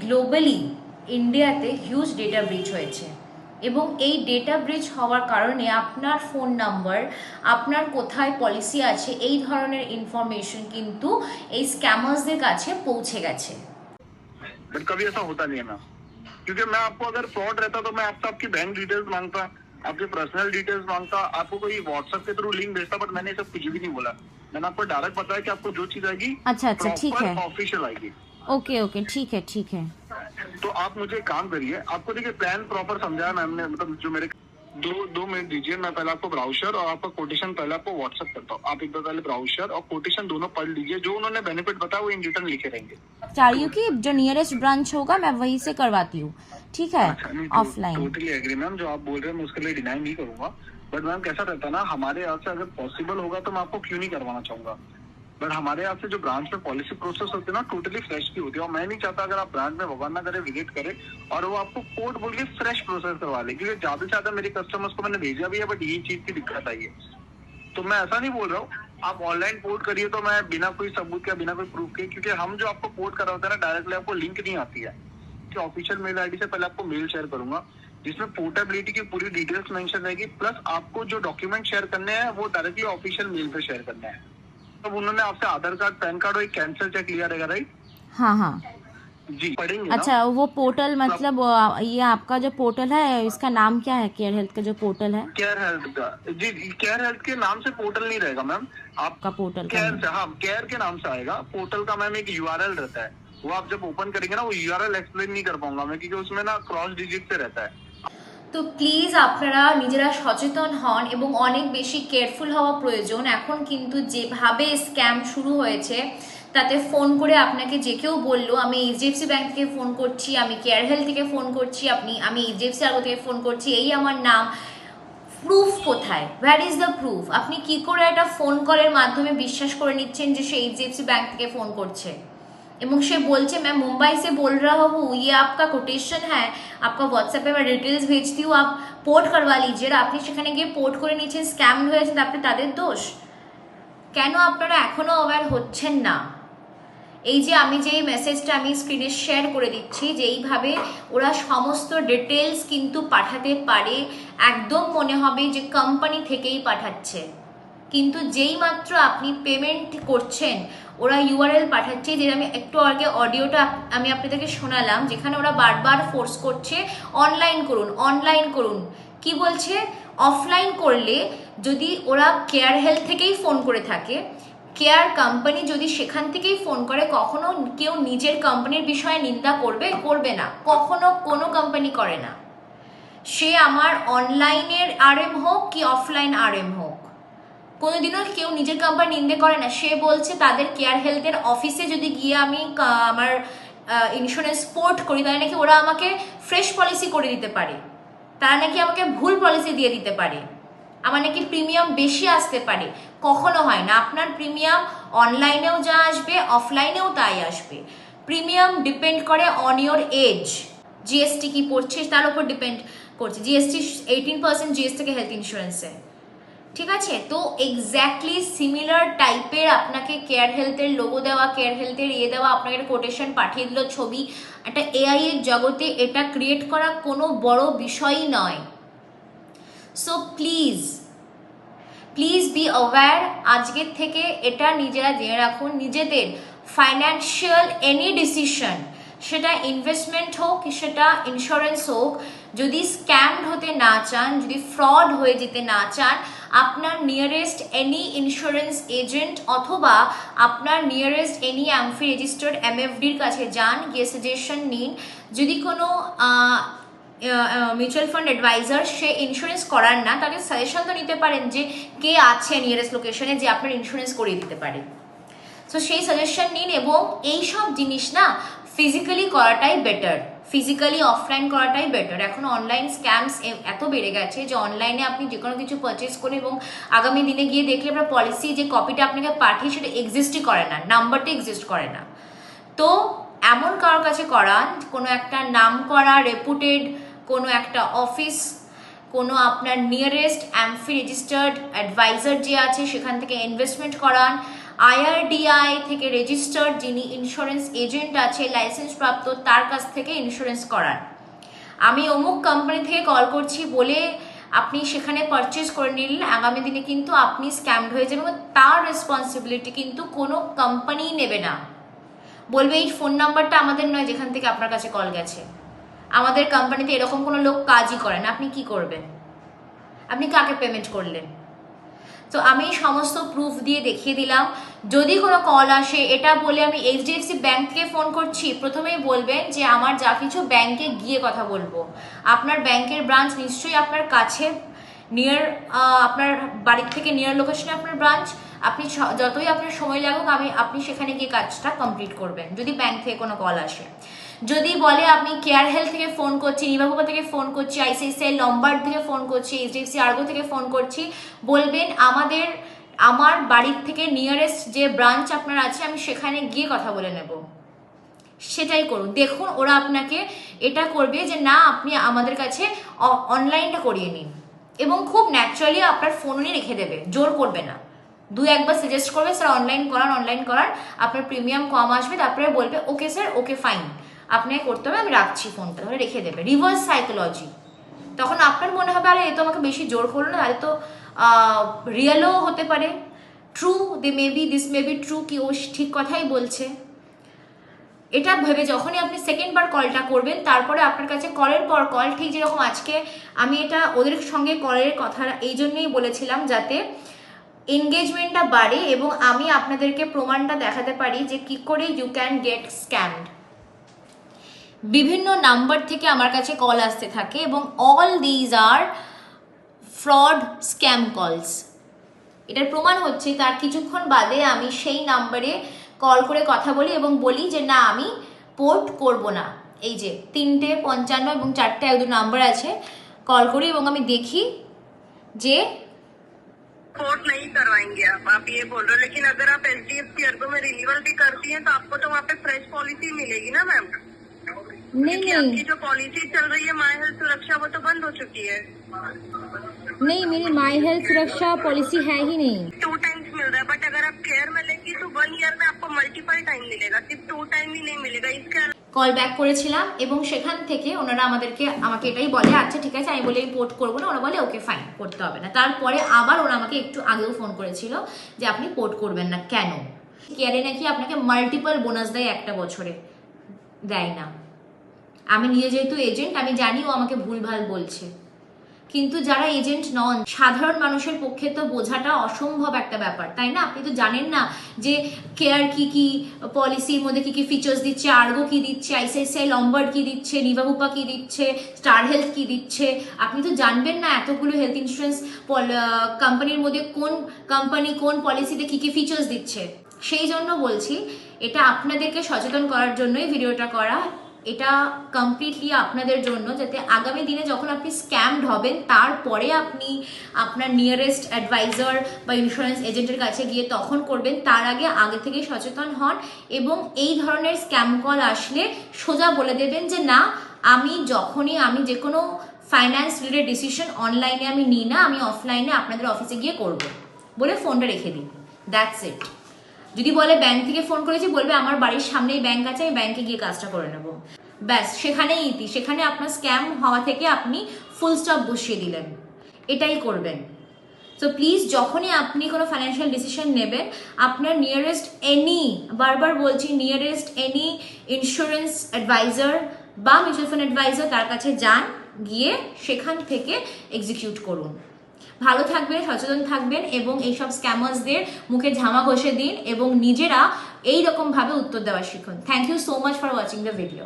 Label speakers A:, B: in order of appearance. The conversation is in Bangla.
A: গ্লোবালি ইন্ডিয়াতে হিউজ ডেটা ব্রিচ হয়েছে এবং এই ডেটা ব্রিচ হওয়ার কারণে আপনার ফোন নাম্বার, আপনার কোথায় পলিসি আছে, এই ধরনের ইনফরমেশন কিন্তু এই স্ক্যামার্সদের কাছে পৌঁছে গেছে।
B: बट कभी ऐसा होता नहीं है मैम, क्योंकि मैं आपको अगर फ्रॉड रहता तो मैं आपसे आपकी बैंक डिटेल्स मांगता, आपके पर्सनल डिटेल्स मांगता, आपको कोई व्हाट्सएप के थ्रू लिंक भेजता, बट मैंने सब कुछ भी नहीं बोला। मैंने आपको डायरेक्ट बताया कि आपको जो चीज आएगी
A: अच्छा ठीक है,
B: ऑफिशियल आएगी।
A: ओके ठीक है।
B: तो आप मुझे एक काम करिए, आपको देखिए प्लान प्रॉपर समझाया मैम ने, मतलब जो मेरे दो मिनट दीजिए, मैं पहले आपको ब्राउजर और आपका कोटेशन पहले आपको व्हाट्सएप करता हूँ। आप एक बार पहले ब्राउजर और कोटेशन दोनों पढ़ लीजिए, जो उन्होंने बेनिफिट बताया वो इन रिटर्न लिखे रहेंगे।
A: चाह रही हूँ कि जो नियरेस्ट ब्रांच होगा मैं वहीं से करवाती हूँ, ठीक है, ऑफलाइन।
B: टोटली एग्री मैम, जो आप बोल रहे हैं मैं उसके लिए डिनाई नहीं करूंगा, बट मैम कैसा रहता है ना, हमारे यहाँ से अगर पॉसिबल होगा तो मैं आपको क्यों नहीं करवाना चाहूंगा, बट हमारे यहाँ से जो ब्रांच में पॉलिसी प्रोसेस होती है ना, टोटली फ्रेश की होती है, और मैं नहीं चाहता अगर आप ब्रांच में भगवान ना करे विजिट करे और वो आपको कोड बोल के फ्रेश प्रोसेस करवा ले, क्योंकि ज्यादा से ज्यादा मेरे कस्टमर्स को मैंने भेजा भी है, बट यही चीज की दिक्कत आई है। तो मैं ऐसा नहीं बोल रहा हूँ आप ऑनलाइन पोर्ट करिए, तो मैं बिना कोई सबूत के, बिना कोई प्रूफ के, क्योंकि हम जो आपको पोर्ट कर रहे होते हैं ना, डायरेक्टली आपको लिंक नहीं आती है, कि ऑफिशियल मेल आईडी से पहले आपको मेल शेयर करूंगा जिसमें पोर्टेबिलिटी की पूरी डिटेल्स मेंशन रहेगी, प्लस आपको जो डॉक्यूमेंट शेयर करने हैं वो डायरेक्टली ऑफिशियल मेल पे शेयर करने हैं। तब उन्होंने आपसे आधार कार्ड, पैन कार्ड और एक कैंसिल चेक लिया रहेगा, राइट?
A: हाँ
B: जी, पढ़ेंगे
A: अच्छा, वो पोर्टल मतलब ये आपका जो पोर्टल है इसका नाम क्या है? केयर हेल्थ का जो पोर्टल है,
B: केयर हेल्थ का, जी केयर हेल्थ के नाम से पोर्टल नहीं रहेगा मैम, आपका
A: पोर्टल
B: केयर से, हाँ केयर के नाम से आएगा। पोर्टल का मैम एक यूआरएल रहता है, वो आप जब ओपन करेंगे ना, वो यूआरएल एक्सप्लेन नहीं कर पाऊंगा मैं, क्योंकि उसमें ना क्रॉस डिजिट से रहता है। তো প্লিজ আপনারা নিজেরা সচেতন হন এবং অনেক বেশি কেয়ারফুল হওয়া প্রয়োজন। এখন কিন্তু যেভাবে স্ক্যাম শুরু হয়েছে তাতে ফোন করে আপনাকে যে কেউ বললো আমি এইচডিএফসি ব্যাংক থেকে ফোন করছি, আমি কেয়ার হেলথ থেকে ফোন করছি, আমি এইচডিএফসি আর্গো থেকে ফোন করছি, এই আমার নাম, প্রুফ কোথায়? Where is the proof? আপনি কি করে একটা ফোন কলের মাধ্যমে বিশ্বাস করে নিচ্ছেন যে সে এইচডিএফসি ব্যাংক থেকে ফোন করছে এবং সে বলছে मैं मुंबई से बोल रहा हूँ, ये आपका कोटेशन है, आपका व्हाट्सएप पे मैं डिटेल्स भेजती हूँ, आप पोर्ट करवा लीजिए। আপনি সেখানে গিয়ে পোর্ট করে নিচ্ছেন, স্ক্যাম হয়েছেন, আপনি তাদের দোষ। কেন আপনারা এখনো অ্যাওয়্যার হচ্ছেন না? এই যে আমি যে মেসেজটা আমি স্ক্রিনে শেয়ার করে দিচ্ছি, যে এইভাবে ওরা সমস্ত ডিটেলস কিন্তু পাঠাতে পারে, একদম মনে হবে যে কোম্পানি থেকেই পাঠাচ্ছে, কিন্তু যেই মাত্র আপনি পেমেন্ট করছেন ওরা ইউআরএল পাঠাচ্ছে, যে আমি একটু আগে অডিওটা আমি আপনাদেরকে শোনালাম, যেখানে ওরা বারবার ফোর্স করছে অনলাইন করুন। কি বলছে? অফলাইন করলে যদি ওরা কেয়ার হেলথ থেকেই ফোন করে থাকে, কেয়ার কোম্পানি যদি সেখান থেকেই ফোন করে, কখনো কেউ নিজের কোম্পানির বিষয়ে নিন্দা করবে না, কখনো কোনো কোম্পানি করে না। সে আমার অনলাইনের আরএম হোক কি অফলাইন আরএম হোক, কোনোদিনও কেউ নিজের কোম্পানি নিন্দে করে না। সে বলছে তাদের কেয়ার হেলথের অফিসে যদি গিয়ে আমি আমার ইন্স্যুরেন্স পোর্ট করি, তাহলে নাকি ওরা আমাকে ফ্রেশ পলিসি করে দিতে পারে, তারা নাকি আমাকে ভুল পলিসি দিয়ে দিতে পারে, আমার নাকি প্রিমিয়াম বেশি আসতে পারে। কখনো হয় না। আপনার প্রিমিয়াম অনলাইনেও যা আসবে অফলাইনেও তাই আসবে। প্রিমিয়াম ডিপেন্ড করে অন ইয়োর এজ, জিএসটি কি পড়ছিস তার উপর ডিপেন্ড করছে। জিএসটি 18% জিএসটি থেকে হেলথ ইন্স্যুরেন্সে, ঠিক আছে? তো এক্স্যাক্টলি সিমিলার টাইপের আপনাকে কেয়ার হেলথের লোগো দেওয়া, কেয়ার হেলথের দেওয়া, আপনাকে একটা কোটেশন পাঠিয়ে দিল ছবি, একটা এআই এর জগতে এটা ক্রিয়েট করা কোনো বড় বিষয়ই নয়। So please be aware. আজকের থেকে এটা নিজেরা জেনে রাখুন, নিজেদের ফাইন্যান্সিয়াল এনি ডিসিশন, সেটা ইনভেস্টমেন্ট হোক কি সেটা ইন্স্যুরেন্স হোক, যদি স্ক্যামড হতে না চান, যদি ফ্রড হয়ে যেতে না চান, আপনার নিয়ারেস্ট এনি ইন্স্যুরেন্স এজেন্ট অথবা আপনার নিয়ারেস্ট এনি অ্যামফি রেজিস্টার্ড এমএফডির কাছে যান, গিয়ে সাজেশন নিন। যদি কোনো মিউচুয়াল ফান্ড অ্যাডভাইজার সে ইন্স্যুরেন্স করার না, তাকে সাজেশন তো নিতে পারেন যে কে আছে নিয়ারেস্ট লোকেশনে যে আপনার ইন্স্যুরেন্স করিয়ে দিতে পারে। সো সেই সাজেশন নিন এবং এই সব জিনিস না ফিজিক্যালি করাটাই বেটার, ফিজিক্যালি অফলাইন করাটাই বেটার। এখন অনলাইন স্ক্যামস এত বেড়ে গেছে যে অনলাইনে আপনি যে কোনো কিছু পারচেস করেন এবং আগামী দিনে গিয়ে দেখলে আপনার পলিসি যে কপিটা আপনাকে পাঠিয়ে সেটা এক্সিস্টই করে না, নাম্বারটা এক্সিস্ট করে না। তো এমন কারোর কাছে করান, কোনো একটা নাম করা রেপুটেড কোনো একটা অফিস, কোনো আপনার নিয়ারেস্ট অ্যামফি রেজিস্টার্ড অ্যাডভাইজার যে আছে সেখান থেকে ইনভেস্টমেন্ট করান।
A: IRDAI থেকে রেজিস্টার্ড যিনি ইন্স্যুরেন্স এজেন্ট আছে লাইসেন্স প্রাপ্ত তার কাছ থেকে ইন্স্যুরেন্স করার। আমি অমুক কোম্পানি থেকে কল করছি বলে আপনি সেখানে পারচেজ করে নিলেন, আগামী দিনে কিন্তু আপনি স্ক্যামড হয়ে যাবেন এবং তার রেসপন্সিবিলিটি কিন্তু কোনো কোম্পানিই নেবে না। বলবে এই ফোন নাম্বারটা আমাদের নয় যেখান থেকে আপনার কাছে কল গেছে, আমাদের কোম্পানিতে এরকম কোনো লোক কাজই করে না। আপনি কি করবেন? আপনি কাকে পেমেন্ট করলেন? তো আমি সমস্ত প্রুফ দিয়ে দেখিয়ে দিলাম। যদি কোনো কল আসে এটা বলে আমি HDFC ব্যাংক থেকে ফোন করছি, প্রথমেই বলবেন যে আমার যা কিছু ব্যাংকে গিয়ে কথা বলবো। আপনার ব্যাংকের ব্রাঞ্চ নিশ্চয়ই আপনার কাছে নিয়ার, আপনার বাড়ির থেকে নিয়ার লোকেশনে আপনার ব্রাঞ্চ। আপনি যতই আপনার সময় লাগুক আপনি সেখানে গিয়ে কাজটা কমপ্লিট করবেন যদি ব্যাংক থেকে কোনো কল আসে। যদি বলে আপনি কেয়ার হেলথ থেকে ফোন করছি, নিবাবুপা থেকে ফোন করছি, ICICI লম্বার্ড থেকে ফোন করছি, HDFC আর্গো থেকে ফোন করছি, বলবেন আমার বাড়ির থেকে নিয়ারেস্ট যে ব্রাঞ্চ আপনার আছে আমি সেখানে গিয়ে কথা বলে নেব। সেটাই করুন। দেখুন ওরা আপনাকে এটা করবে যে না আপনি আমাদের কাছে অনলাইনটা করিয়ে নিন, এবং খুব ন্যাচারালি আপনার ফোন নিয়ে রেখে দেবে, জোর করবে না। একবার সাজেস্ট করবে স্যার অনলাইন করান, আপনার প্রিমিয়াম কম আসবে, তারপরে বলবে ওকে স্যার, ওকে ফাইন, আপনাকে করতে হবে, আমি রাখছি ফোনটা, ধরে রেখে দেবে। Reverse psychology. তখন আপনার মনে হবে আরে এ তো আমাকে বেশি জোর করলো না, আরে তো রিয়েলও হতে পারে, true this may be true, কি ও ঠিক কথাই বলছে। এটা ভেবে যখনই আপনি সেকেন্ড বার কলটা করবেন, তারপরে আপনার কাছে কলের পর কল, ঠিক যেরকম আজকে আমি এটা ওদের সঙ্গে কলের কথা এই জন্যই বলেছিলাম যাতে এনগেজমেন্টটা বাড়ে এবং আমি আপনাদেরকে প্রমাণটা দেখাতে পারি যে কি করে ইউ ক্যান গেট স্ক্যামড। বিভিন্ন নাম্বার থেকে আমার কাছে কল আসতে থাকে এবং all these are fraud scam কলস। এটার প্রমাণ হচ্ছে তার কিছুক্ষণ বাদে আমি সেই নাম্বারে কল করে কথা বলি এবং বলি যে না আমি পোর্ট করব না। এই যে 3:55 এবং 4:02 নাম্বার আছে, কল করি এবং আমি দেখি যে
C: पोर्ट नहीं करवाएंगे आप ये बोल रहे हो, लेकिन अगर आप HDFC अर्गो में रिन्यूअल भी करती हैं तो आपको तो वहाँ पे फ्रेश पॉलिसी मिलेगी ना मैम।
A: नहीं
C: आपकी जो पॉलिसी चल रही है माई हेल्थ सुरक्षा वो तो बंद हो चुकी है।
A: नहीं, मेरी माई हेल्थ सुरक्षा पॉलिसी है ही नहीं।
C: 2 टाइम्स मिल रहा है, बट अगर आप केयर में लेंगी तो 1 ईयर में आपको मल्टीपल टाइम मिलेगा, सिर्फ 2 टाइम ही नहीं मिलेगा। इसके
A: কল ব্যাক করেছিলাম এবং সেখান থেকে ওনারা আমাকে এটাই বলে আচ্ছা ঠিক আছে, আমি বলি আমি পোর্ট করবো না, ওরা বলে ওকে ফাইন করতে হবে না। তারপরে আবার ওরা আমাকে একটু আগেও ফোন করেছিল যে আপনি পোর্ট করবেন না কেন, কেয়ারে নাকি আপনাকে মাল্টিপল বোনাস দেয় একটা বছরে, দেয় না। আমি নিজে যেহেতু এজেন্ট আমি জানি ও আমাকে ভুলভাল বলছে, কিন্তু যারা এজেন্ট নন সাধারণ মানুষের পক্ষে তো বোঝাটা অসম্ভব একটা ব্যাপার, তাই না? আপনি তো জানেন না যে কেয়ার কি পলিসির মধ্যে কি ফিচার্স দিচ্ছে, আর্গো কি দিচ্ছে, ICICI লম্বার্ড কি দিচ্ছে, নিবাবুপা কি দিচ্ছে, স্টার হেলথ কি দিচ্ছে। আপনি তো জানবেন না এতগুলো হেলথ ইন্স্যুরেন্স কোম্পানির মধ্যে কোন কোম্পানি কোন পলিসিতে কি ফিচার্স দিচ্ছে। সেই জন্য বলছি এটা আপনাদেরকে সচেতন করার জন্যই ভিডিওটা করা। এটা কমপ্লিটলি আপনাদের জন্য, যাতে আগামী দিনে যখন আপনি স্ক্যামড হবেন তারপরে আপনি আপনার নিয়ারেস্ট অ্যাডভাইজার বা ইন্স্যুরেন্স এজেন্টের কাছে গিয়ে তখন করবেন, তার আগে থেকে সচেতন হন এবং এই ধরনের স্ক্যাম কল আসলে সোজা বলে দেবেন যে না আমি যে কোনো ফাইন্যান্স রিলেটেড ডিসিশন অনলাইনে আমি নিই না, আমি অফলাইনে আপনাদের অফিসে গিয়ে করব বলে ফোনটা রেখে দিন। That's it. যদি বলে ব্যাংক থেকে ফোন করেছি, বলবে আমার বাড়ির সামনেই ব্যাংক আছে, আমি ব্যাংকে গিয়ে কাজটা করে নেব, ব্যাস সেখানেই ইতি। সেখানে আপনার স্ক্যাম হওয়া থেকে আপনি ফুল স্টপ বসিয়ে দিলেন। এটাই করবেন। সো প্লিজ যখনই আপনি কোনো ফাইন্যান্সিয়াল ডিসিশন নেবেন আপনার নিয়ারেস্ট বারবার বলছি নিয়ারেস্ট এনি ইন্স্যুরেন্স অ্যাডভাইজার বা মিউচুয়াল ফান্ড অ্যাডভাইজার তার কাছে যান, গিয়ে সেখান থেকে এক্সিকিউট করুন। ভালো থাকবেন, সচেতন থাকবেন এবং এইসব স্ক্যামার্সদের মুখে ঝামা ঘষে দিন এবং নিজেরা এইরকমভাবে উত্তর দেওয়া শিখুন। Thank you so much for watching the video.